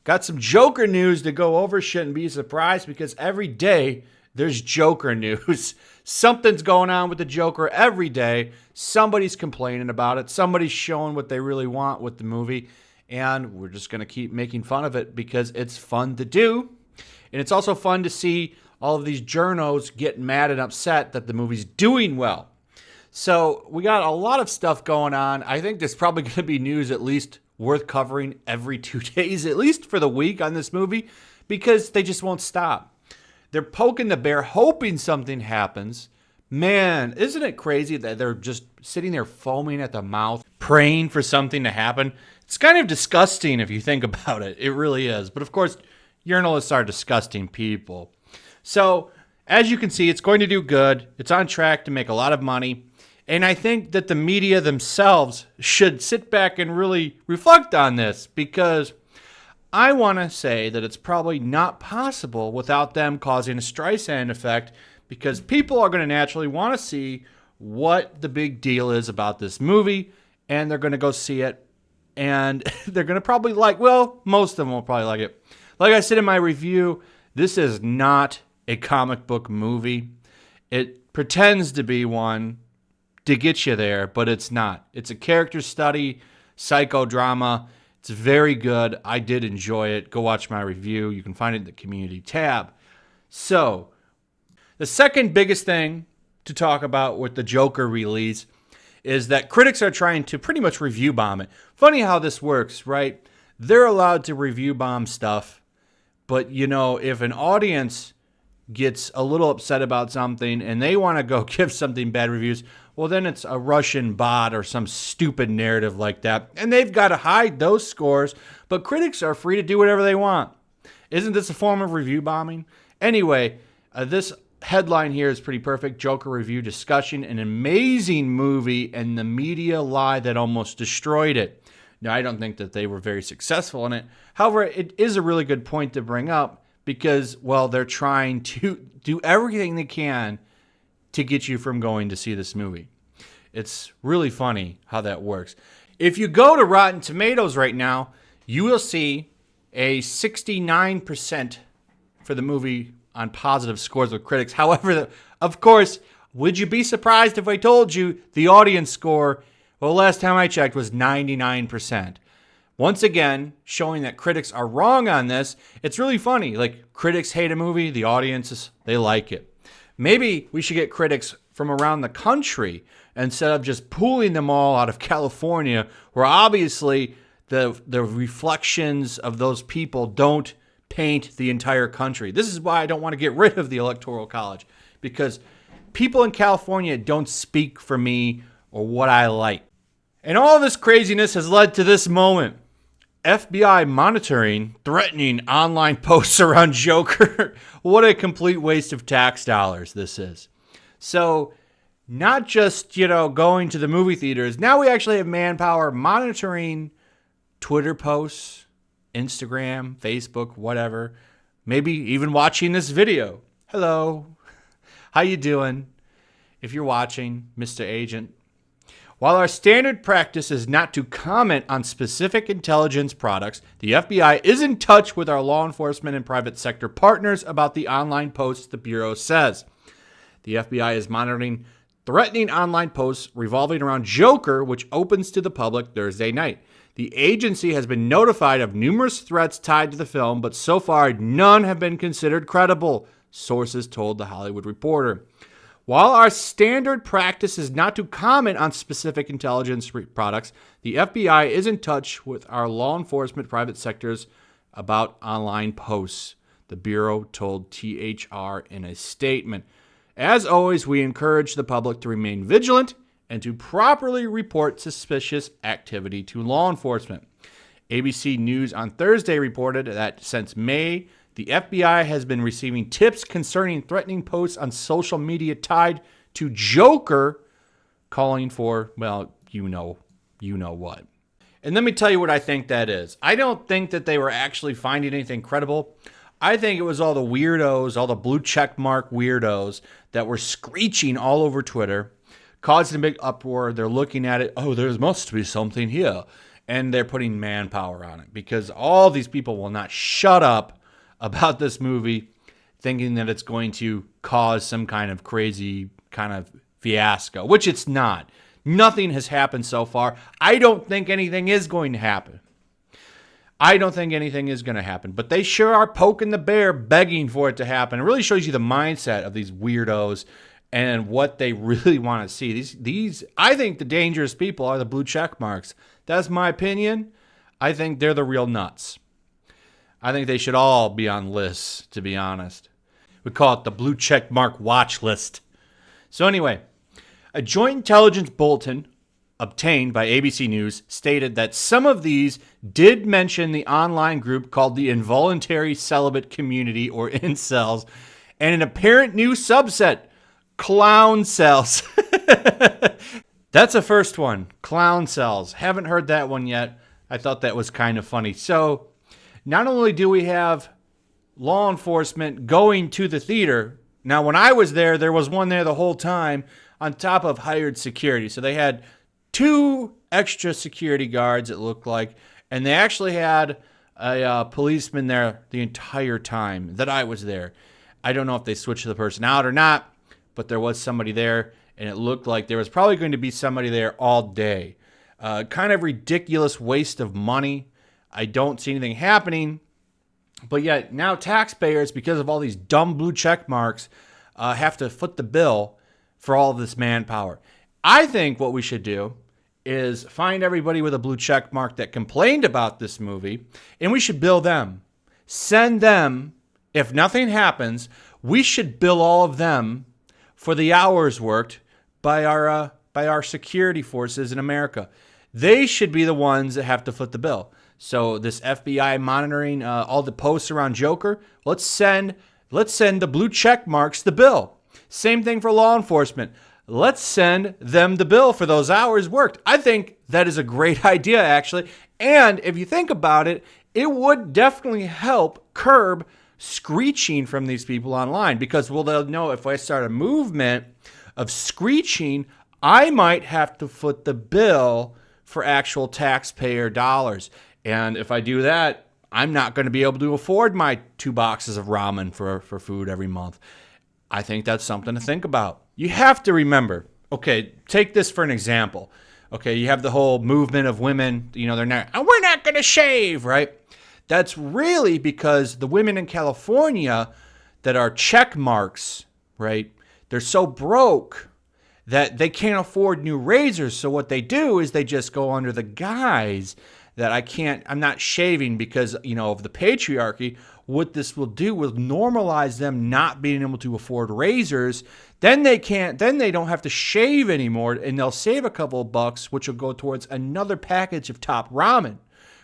Got some Joker news to go over. Shouldn't be surprised because every day there's Joker news. Something's going on with the Joker every day. Somebody's complaining about it. Somebody's showing what they really want with the movie. And we're just going to keep making fun of it because it's fun to do. And it's also fun to see all of these journos get mad and upset that the movie's doing well. So we got a lot of stuff going on. I think there's probably going to be news at least worth covering every 2 days, at least for the week on this movie, because they just won't stop. They're poking the bear, hoping something happens. Man, isn't it crazy that they're just sitting there foaming at the mouth, praying for something to happen? It's kind of disgusting if you think about it. It really is. But of course, journalists are disgusting people. So, as you can see, it's going to do good. It's on track to make a lot of money. And I think that the media themselves should sit back and really reflect on this, because I want to say that it's probably not possible without them causing a Streisand effect, because people are going to naturally want to see what the big deal is about this movie, and they're going to go see it, and they're going to probably most of them will probably like it. Like I said in my review, this is not a comic book movie. It pretends to be one to get you there, but it's not. It's a character study, psychodrama. It's very good. I did enjoy it. Go watch my review. You can find it in the community tab. So, the second biggest thing to talk about with the Joker release is that critics are trying to pretty much review bomb it. Funny how this works, right? They're allowed to review bomb stuff, but if an audience gets a little upset about something and they want to go give something bad reviews, well, then it's a Russian bot or some stupid narrative like that. And they've got to hide those scores, but critics are free to do whatever they want. Isn't this a form of review bombing? Anyway, this headline here is pretty perfect. Joker review discussion, an amazing movie and the media lie that almost destroyed it. Now, I don't think that they were very successful in it. However, it is a really good point to bring up because, they're trying to do everything they can to get you from going to see this movie. It's really funny how that works. If you go to Rotten Tomatoes right now, you will see a 69% for the movie on positive scores with critics. However, of course, would you be surprised if I told you the audience score, last time I checked, was 99%. Once again, showing that critics are wrong on this. It's really funny. Like, critics hate a movie, the audiences, they like it. Maybe we should get critics from around the country instead of just pooling them all out of California, where obviously the reflections of those people don't paint the entire country. This is why I don't want to get rid of the Electoral College, because people in California don't speak for me or what I like. And all this craziness has led to this moment. FBI monitoring threatening online posts around Joker. What a complete waste of tax dollars this is. So, not just, going to the movie theaters. Now we actually have manpower monitoring Twitter posts, Instagram, Facebook, whatever. Maybe even watching this video. Hello. How you doing? If you're watching, Mr. Agent. While our standard practice is not to comment on specific intelligence products, the FBI is in touch with our law enforcement and private sector partners about the online posts, the Bureau says. The FBI is monitoring threatening online posts revolving around Joker, which opens to the public Thursday night. The agency has been notified of numerous threats tied to the film, but so far none have been considered credible, sources told The Hollywood Reporter. While our standard practice is not to comment on specific intelligence products, the FBI is in touch with our law enforcement private sectors about online posts, the Bureau told THR in a statement. As always, we encourage the public to remain vigilant and to properly report suspicious activity to law enforcement. ABC News on Thursday reported that since May, the FBI has been receiving tips concerning threatening posts on social media tied to Joker, calling for, you know what. And let me tell you what I think that is. I don't think that they were actually finding anything credible. I think it was all the weirdos, all the blue checkmark weirdos that were screeching all over Twitter, causing a big uproar. They're looking at it. Oh, there must be something here. and they're putting manpower on it because all these people will not shut up about this movie, thinking that it's going to cause some kind of crazy kind of fiasco, which it's not. Nothing has happened so far. I don't think anything is going to happen. But they sure are poking the bear, begging for it to happen. It really shows you the mindset of these weirdos and what they really want to see. These, I think the dangerous people are the blue check marks. That's my opinion. I think they're the real nuts. I think they should all be on lists, to be honest. We call it the blue check mark watch list. So anyway, a joint intelligence bulletin obtained by ABC News stated that some of these did mention the online group called the Involuntary Celibate Community, or incels, and an apparent new subset, clown cells. That's a first one, clown cells. Haven't heard that one yet. I thought that was kind of funny. So not only do we have law enforcement going to the theater, now when I was there was one there the whole time on top of hired security. So they had 2 extra security guards, it looked like, and they actually had a policeman there the entire time that I was there. I don't know if they switched the person out or not, but there was somebody there, and it looked like there was probably going to be somebody there all day. Kind of ridiculous waste of money. I don't see anything happening, but yet now taxpayers, because of all these dumb blue check marks, have to foot the bill for all of this manpower. I think what we should do is find everybody with a blue check mark that complained about this movie, and we should bill them. Send them, if nothing happens, we should bill all of them for the hours worked by our security forces in America. They should be the ones that have to foot the bill. So this FBI monitoring all the posts around Joker, let's send the blue check marks the bill. Same thing for law enforcement. Let's send them the bill for those hours worked. I think that is a great idea, actually. And if you think about it, it would definitely help curb screeching from these people online, because they'll know if I start a movement of screeching, I might have to foot the bill for actual taxpayer dollars. And if I do that, I'm not going to be able to afford my 2 boxes of ramen for food every month. I think that's something to think about. You have to remember, okay, take this for an example. Okay, you have the whole movement of women, we're not going to shave, right? That's really because the women in California that are check marks, right? They're so broke that they can't afford new razors. So what they do is they just go under the guise that I'm not shaving because, of the patriarchy. What this will do will normalize them not being able to afford razors. Then they don't have to shave anymore, and they'll save a couple of bucks, which will go towards another package of top ramen.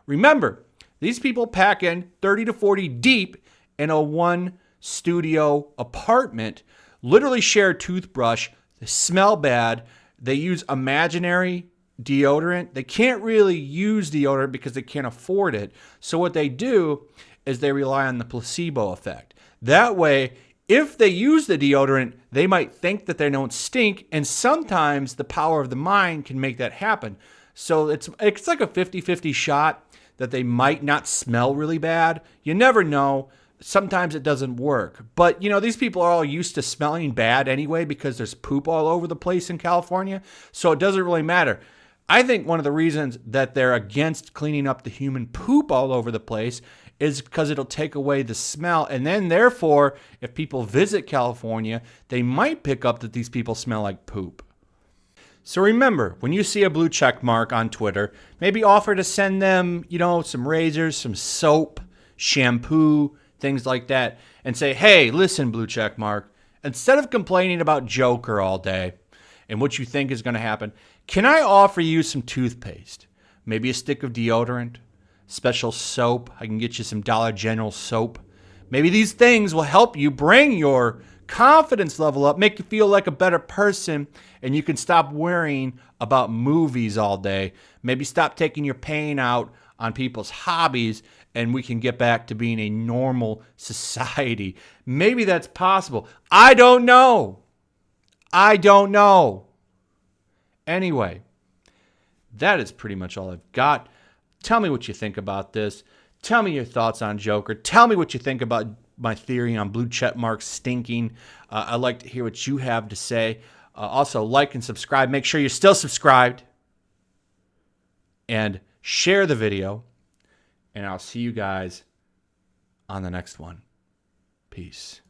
Remember, these people pack in 30 to 40 deep in a 1-studio apartment, literally share a toothbrush, they smell bad, they use imaginary deodorant. They can't really use deodorant because they can't afford it. So what they do is they rely on the placebo effect. That way, if they use the deodorant, they might think that they don't stink, and sometimes the power of the mind can make that happen. So it's like a 50-50 shot that they might not smell really bad. You never know. Sometimes it doesn't work. But, these people are all used to smelling bad anyway because there's poop all over the place in California. So it doesn't really matter. I think one of the reasons that they're against cleaning up the human poop all over the place is because it'll take away the smell. And then, therefore, if people visit California, they might pick up that these people smell like poop. So remember, when you see a blue check mark on Twitter, maybe offer to send them, some razors, some soap, shampoo, things like that, and say, hey, listen, blue check mark, instead of complaining about Joker all day and what you think is going to happen, can I offer you some toothpaste? Maybe a stick of deodorant, special soap. I can get you some Dollar General soap. Maybe these things will help you bring your confidence level up, make you feel like a better person, and you can stop worrying about movies all day. Maybe stop taking your pain out on people's hobbies, and we can get back to being a normal society. Maybe that's possible. I don't know. Anyway, that is pretty much all I've got. Tell me what you think about this. Tell me your thoughts on Joker. Tell me what you think about my theory on blue check marks stinking. I'd like to hear what you have to say. Also, like and subscribe. Make sure you're still subscribed. And share the video. And I'll see you guys on the next one. Peace.